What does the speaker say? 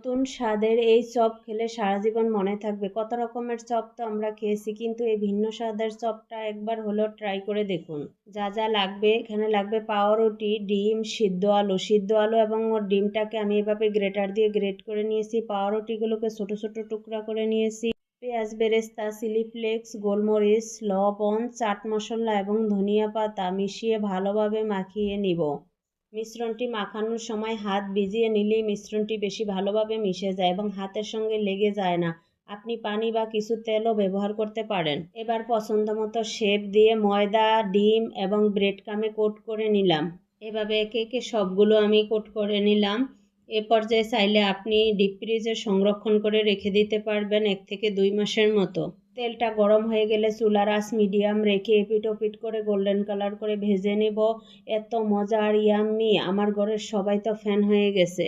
নতুন স্বাদের এই চপ খেলে সারা জীবন মনে থাকবে। কত রকমের চপ তো আমরা খেয়েছি, কিন্তু এই ভিন্ন স্বাদের চপটা একবার হলেও ট্রাই করে দেখুন। যা যা লাগবে, এখানে লাগবে পাউরুটি, ডিম, সিদ্ধ আলু এবং ওর ডিমটাকে আমি এভাবে গ্রেটার দিয়ে গ্রেট করে নিয়েছি। পাউরুটিগুলোকে ছোট ছোট টুকরা করে নিয়েছি। পেঁয়াজ বেরেস্তা, চিলি ফ্লেক্স, গোলমরিচ, লবণ, চাট মশলা এবং ধনিয়া পাতা মিশিয়ে ভালোভাবে মাখিয়ে নিব। মিশ্রণটি মাখানোর সময় হাত ভিজিয়ে নিলেই মিশ্রণটি বেশি ভালোভাবে মিশে যায় এবং হাতের সঙ্গে লেগে যায় না। আপনি পানি বা কিছু তেলও ব্যবহার করতে পারেন। এবার পছন্দ মতো শেপ দিয়ে ময়দা, ডিম এবং ব্রেড ক্রামে কোট করে নিলাম। এভাবে একে একে সবগুলো আমি কোট করে নিলাম। এ পর্যায়ে চাইলে আপনি ডিপ ফ্রিজে সংরক্ষণ করে রেখে দিতে পারবেন 1 থেকে 2 মাসের মতো। তেলটা গরম হয়ে গেলে চুলার আঁচ মিডিয়াম রেখে এপিট ওপিট করে গোল্ডেন কালার করে ভেজে নেব। এত মজা আর ইয়াম্মি, আমার ঘরের সবাই তো ফ্যান হয়ে গেছে।